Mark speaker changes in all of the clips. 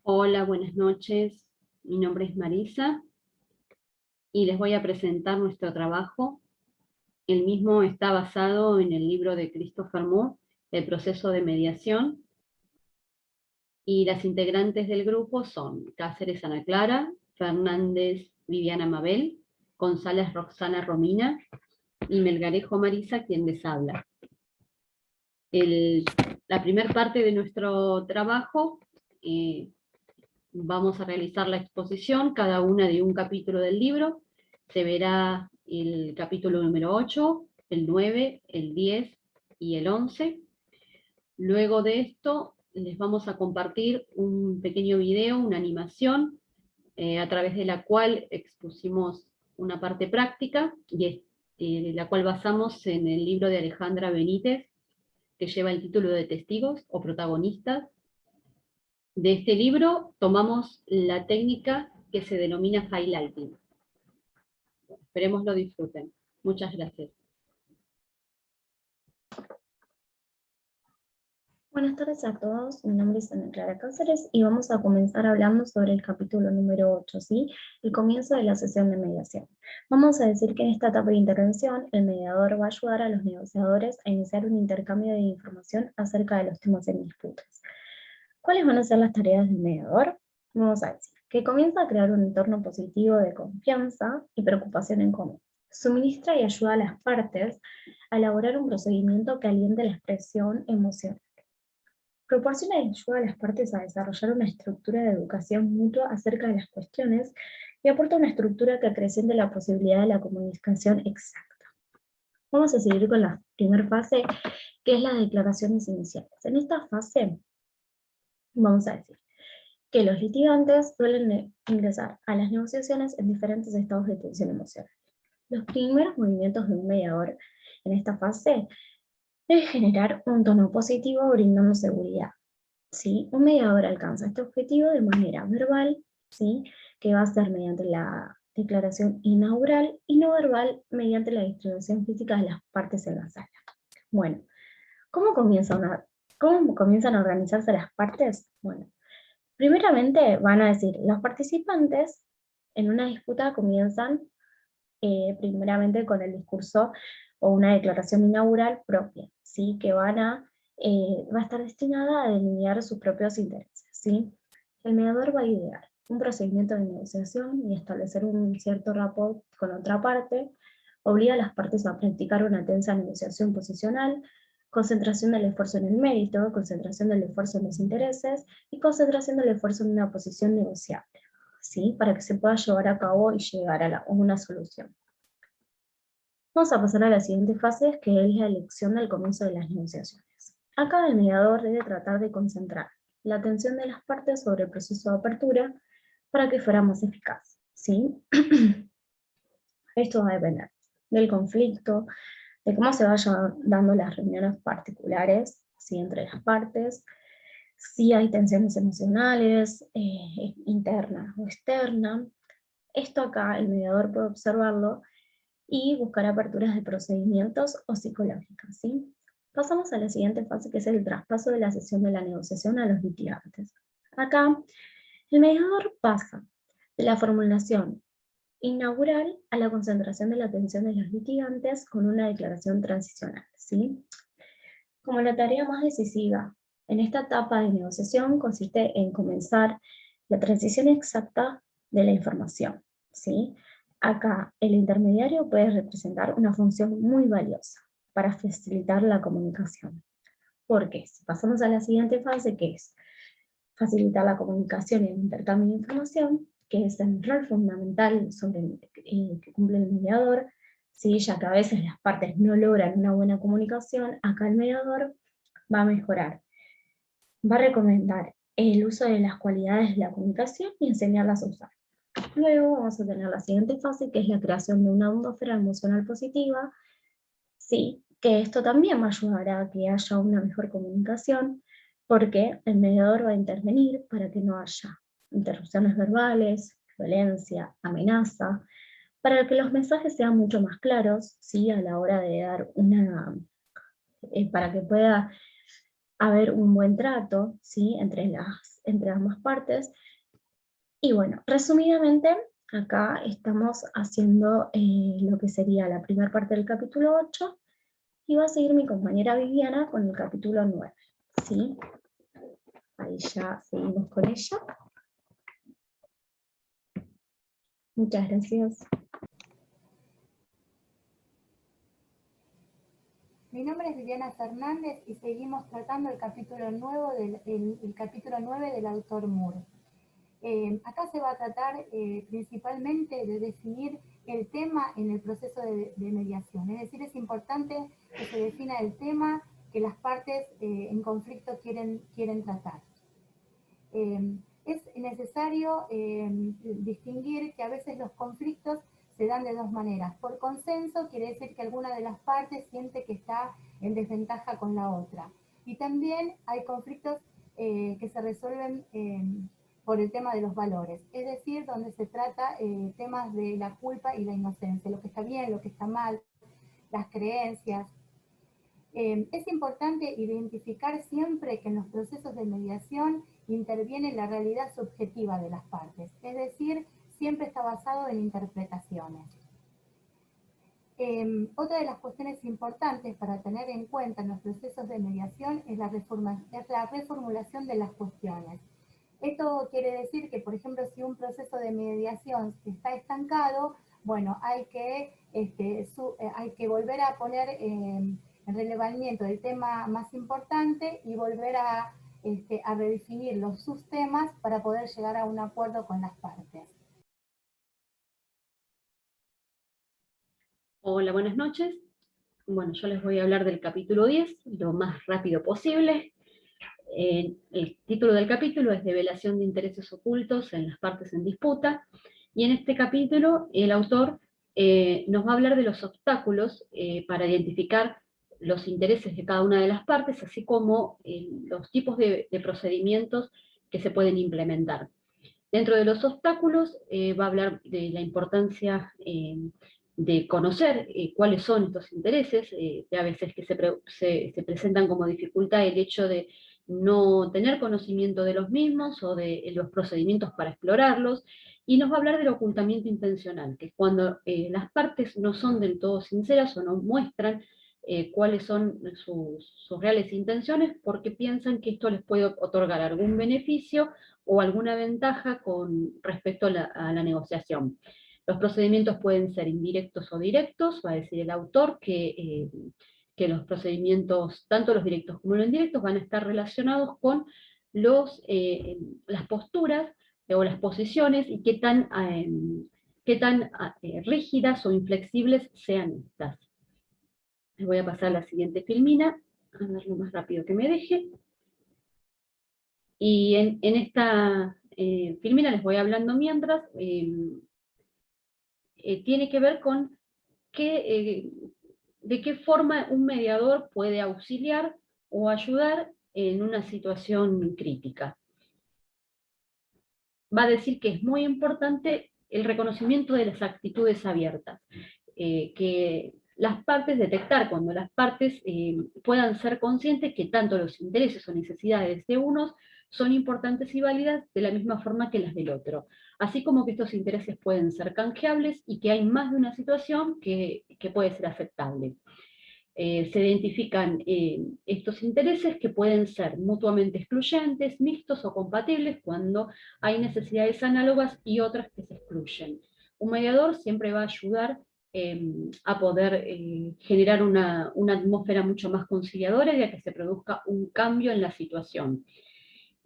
Speaker 1: Hola, buenas noches. Mi nombre es Marisa y les voy a presentar nuestro trabajo. El mismo está basado en el libro de Christopher Moore, El proceso de mediación, y las integrantes del grupo son Cáceres Ana Clara, Fernández Viviana Mabel, González Roxana Romina y Melgarejo Marisa, quien les habla. La primera parte de nuestro trabajo vamos a realizar la exposición, cada una de un capítulo del libro. Se verá el capítulo número 8, el 9, el 10 y el 11. Luego de esto, les vamos a compartir un pequeño video, una animación, a través de la cual expusimos una parte práctica, y la cual basamos en el libro de Alejandra Benítez, que lleva el título de Testigos o Protagonistas. De este libro tomamos la técnica que se denomina highlighting. Esperemos lo disfruten. Muchas gracias.
Speaker 2: Buenas tardes a todos, mi nombre es Ana Clara Cáceres y vamos a comenzar hablando sobre el capítulo número 8, ¿sí? El comienzo de la sesión de mediación. Vamos a decir que en esta etapa de intervención, el mediador va a ayudar a los negociadores a iniciar un intercambio de información acerca de los temas en disputas. ¿Cuáles van a ser las tareas del mediador? Vamos a decir que comienza a crear un entorno positivo de confianza y preocupación en común. Suministra y ayuda a las partes a elaborar un procedimiento que aliente la expresión emocional. Proporciona y ayuda a las partes a desarrollar una estructura de educación mutua acerca de las cuestiones y aporta una estructura que acreciente la posibilidad de la comunicación exacta. Vamos a seguir con la primera fase, que es las declaraciones iniciales. En esta fase, vamos a decir que los litigantes suelen ingresar a las negociaciones en diferentes estados de tensión emocional. Los primeros movimientos de un mediador en esta fase debe generar un tono positivo brindando seguridad. ¿Sí? Un mediador alcanza este objetivo de manera verbal, ¿sí? Que va a ser mediante la declaración inaugural, y no verbal mediante la distribución física de las partes en la sala. Bueno, ¿cómo comienzan a organizarse las partes? Bueno, primeramente van a decir, los participantes en una disputa comienzan primeramente con el discurso o una declaración inaugural propia, ¿sí? Que va a estar destinada a delinear sus propios intereses, ¿sí? El mediador va a idear un procedimiento de negociación y establecer un cierto rapport con otra parte, obliga a las partes a practicar una tensa negociación posicional, concentración del esfuerzo en el mérito, concentración del esfuerzo en los intereses, y concentración del esfuerzo en una posición negociable, ¿sí? Para que se pueda llevar a cabo y llegar a una solución. Vamos a pasar a la siguiente fase, que es la elección del comienzo de las negociaciones. Acá el mediador debe tratar de concentrar la atención de las partes sobre el proceso de apertura para que fuera más eficaz, ¿sí? Esto va a depender del conflicto, de cómo se vayan dando las reuniones particulares, ¿sí? Entre las partes, si hay tensiones emocionales, internas o externas. Esto acá el mediador puede observarlo y buscar aperturas de procedimientos o psicológicas, ¿sí? Pasamos a la siguiente fase, que es el traspaso de la sesión de la negociación a los litigantes. Acá, el mediador pasa de la formulación inaugural a la concentración de la atención de los litigantes con una declaración transicional, ¿sí? Como la tarea más decisiva en esta etapa de negociación consiste en comenzar la transición exacta de la información, ¿sí? Acá el intermediario puede representar una función muy valiosa para facilitar la comunicación. Porque si pasamos a la siguiente fase, que es facilitar la comunicación y el intercambio de información, que es el rol fundamental que cumple el mediador, ¿sí? Ya que a veces las partes no logran una buena comunicación, acá el mediador va a mejorar, va a recomendar el uso de las cualidades de la comunicación y enseñarlas a usar. Luego vamos a tener la siguiente fase, que es la creación de una atmósfera emocional positiva, sí, que esto también va a ayudar a que haya una mejor comunicación, porque el mediador va a intervenir para que no haya interrupciones verbales, violencia, amenaza, para que los mensajes sean mucho más claros, ¿sí? A la hora de dar para que pueda haber un buen trato, ¿sí? Entre ambas partes. Y bueno, resumidamente, acá estamos haciendo lo que sería la primera parte del capítulo 8, y va a seguir mi compañera Viviana con el capítulo 9, ¿sí? Ahí ya seguimos con ella. Muchas gracias.
Speaker 3: Mi nombre es Viviana Fernández y seguimos tratando el capítulo, el capítulo 9 del autor Moore. Acá se va a tratar principalmente de definir el tema en el proceso de mediación. Es decir, es importante que se defina el tema que las partes en conflicto quieren tratar. Es necesario distinguir que a veces los conflictos se dan de dos maneras. Por consenso quiere decir que alguna de las partes siente que está en desventaja con la otra. Y también hay conflictos que se resuelven por el tema de los valores, es decir, donde se trata temas de la culpa y la inocencia, lo que está bien, lo que está mal, las creencias. Es importante identificar siempre que en los procesos de mediación interviene la realidad subjetiva de las partes, es decir, siempre está basado en interpretaciones. Otra de las cuestiones importantes para tener en cuenta en los procesos de mediación es la reformulación de las cuestiones. Esto quiere decir que, por ejemplo, si un proceso de mediación está estancado, bueno, hay que volver a poner en relevamiento el tema más importante y volver a redefinir los subtemas para poder llegar a un acuerdo con las partes.
Speaker 1: Hola, buenas noches. Bueno, yo les voy a hablar del capítulo 10, lo más rápido posible. El título del capítulo es Develación de intereses ocultos en las partes en disputa, y en este capítulo el autor nos va a hablar de los obstáculos para identificar los intereses de cada una de las partes, así como los tipos de procedimientos que se pueden implementar. Dentro de los obstáculos va a hablar de la importancia de conocer cuáles son estos intereses, a veces que se presentan como dificultad el hecho de no tener conocimiento de los mismos o de los procedimientos para explorarlos, y nos va a hablar del ocultamiento intencional, que es cuando las partes no son del todo sinceras o no muestran cuáles son sus reales intenciones porque piensan que esto les puede otorgar algún beneficio o alguna ventaja con respecto a la negociación. Los procedimientos pueden ser indirectos o directos, va a decir el autor que los procedimientos, tanto los directos como los indirectos, van a estar relacionados con las posturas o las posiciones y qué tan rígidas o inflexibles sean estas. Les voy a pasar la siguiente filmina, a ver lo más rápido que me deje. Y en esta filmina les voy hablando mientras, tiene que ver con de qué forma un mediador puede auxiliar o ayudar en una situación crítica. Va a decir que es muy importante el reconocimiento de las actitudes abiertas, que las partes, detectar cuando las partes puedan ser conscientes que tanto los intereses o necesidades de unos son importantes y válidas de la misma forma que las del otro, así como que estos intereses pueden ser canjeables y que hay más de una situación que puede ser aceptable. Se identifican estos intereses que pueden ser mutuamente excluyentes, mixtos o compatibles cuando hay necesidades análogas y otras que se excluyen. Un mediador siempre va a ayudar a poder generar una atmósfera mucho más conciliadora y a que se produzca un cambio en la situación.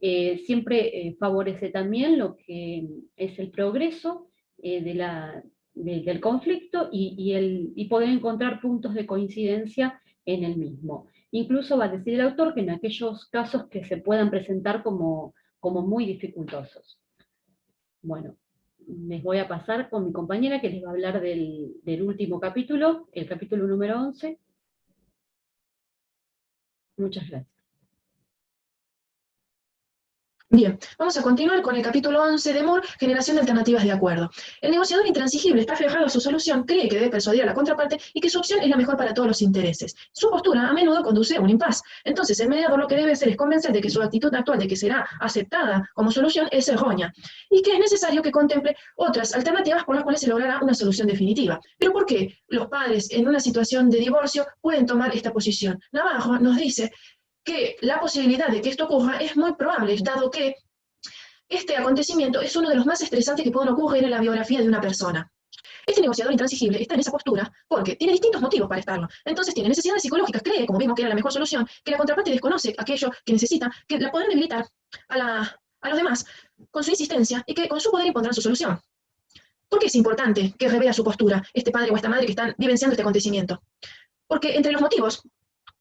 Speaker 1: Siempre favorece también lo que es el progreso del conflicto y poder encontrar puntos de coincidencia en el mismo. Incluso va a decir el autor que en aquellos casos que se puedan presentar como muy dificultosos. Bueno, les voy a pasar con mi compañera que les va a hablar del último capítulo, el capítulo número 11. Muchas gracias.
Speaker 4: Bien, vamos a continuar con el capítulo 11 de Moore, generación de alternativas de acuerdo. El negociador intransigible está aferrado a su solución, cree que debe persuadir a la contraparte y que su opción es la mejor para todos los intereses. Su postura a menudo conduce a un impas. Entonces, el mediador lo que debe hacer es convencer de que su actitud actual de que será aceptada como solución es errónea y que es necesario que contemple otras alternativas por las cuales se logrará una solución definitiva. ¿Pero por qué los padres en una situación de divorcio pueden tomar esta posición? Navarro nos dice que la posibilidad de que esto ocurra es muy probable, dado que este acontecimiento es uno de los más estresantes que pueden ocurrir en la biografía de una persona. Este negociador intransigible está en esa postura porque tiene distintos motivos para estarlo. Entonces tiene necesidades psicológicas, cree, como vimos que era la mejor solución, que la contraparte desconoce aquello que necesita, que la podrán debilitar a los demás con su insistencia y que con su poder impondrán su solución. ¿Por qué es importante que revea su postura este padre o esta madre que están vivenciando este acontecimiento? Porque entre los motivos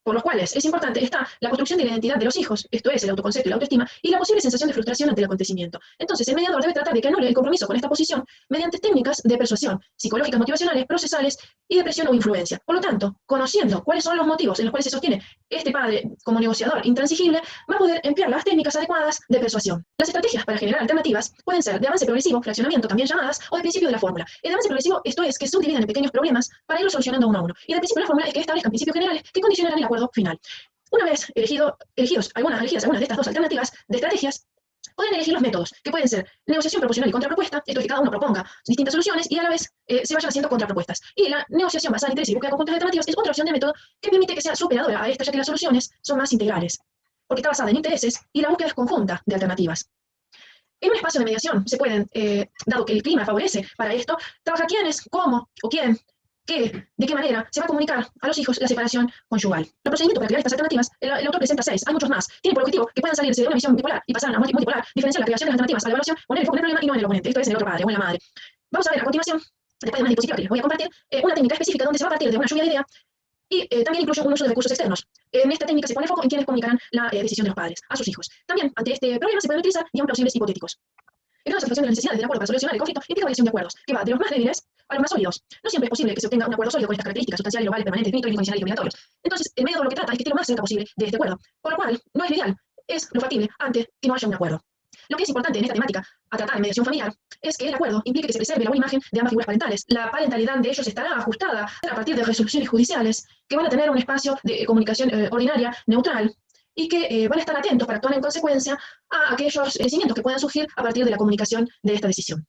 Speaker 4: por los cuales es importante está la construcción de la identidad de los hijos, esto es, el autoconcepto y la autoestima, y la posible sensación de frustración ante el acontecimiento. Entonces, el mediador debe tratar de que anule el compromiso con esta posición mediante técnicas de persuasión, psicológicas, motivacionales, procesales y de presión o influencia. Por lo tanto, conociendo cuáles son los motivos en los cuales se sostiene este padre como negociador intransigible, va a poder emplear las técnicas adecuadas de persuasión. Las estrategias para generar alternativas pueden ser de avance progresivo, fraccionamiento, también llamadas, o de principio de la fórmula. El de avance progresivo, esto es, que subdividen en pequeños problemas para irlos solucionando uno a uno. Y el principio de la fórmula es que establezcan principios generales que condicionarán el acuerdo final. Una vez elegidas algunas de estas dos alternativas de estrategias, pueden elegir los métodos, que pueden ser negociación proporcional y contrapropuesta, esto es que cada uno proponga distintas soluciones y a la vez se vayan haciendo contrapropuestas. Y la negociación basada en interés y búsqueda de conjuntos de alternativas es otra opción de método que permite que sea superadora a esta, ya que las soluciones son más integrales, porque está basada en intereses y la búsqueda es conjunta de alternativas. En un espacio de mediación se pueden, dado que el clima favorece para esto, trabajar quiénes, cómo o quién, qué, de qué manera se va a comunicar a los hijos la separación conyugal. Los procedimientos para crear estas alternativas, el autor presenta 6, hay muchos más. Tiene por objetivo que puedan salirse de una visión bipolar y pasar a una multipolar, diferenciar la creación de las alternativas a la evaluación, poner el foco en el problema y no en el oponente, esto es en el otro padre o en la madre. Vamos a ver a continuación, después de más dispositiva que les voy a compartir, una técnica específica donde se va a partir de una lluvia de idea y también incluye un uso de recursos externos. En esta técnica se pone foco en quienes comunicarán la decisión de los padres a sus hijos. También, ante este problema, se pueden utilizar guiones plausibles hipotéticos. En una satisfacción de las necesidades del acuerdo para solucionar el conflicto implica variación de acuerdos, que va de los más débiles a los más sólidos. No siempre es posible que se obtenga un acuerdo sólido con estas características sustanciales, globales, permanentes, finitos, incondicionales y obligatorios. Entonces, el mediador lo que trata es que esté lo más cerca posible de este acuerdo, por lo cual no es lo ideal, es lo factible antes que no haya un acuerdo. Lo que es importante en esta temática a tratar en mediación familiar es que el acuerdo implique que se preserve la buena imagen de ambas figuras parentales. La parentalidad de ellos estará ajustada a partir de resoluciones judiciales que van a tener un espacio de comunicación ordinaria, neutral, y que van a estar atentos para actuar en consecuencia a aquellos cimientos que puedan surgir a partir de la comunicación de esta decisión.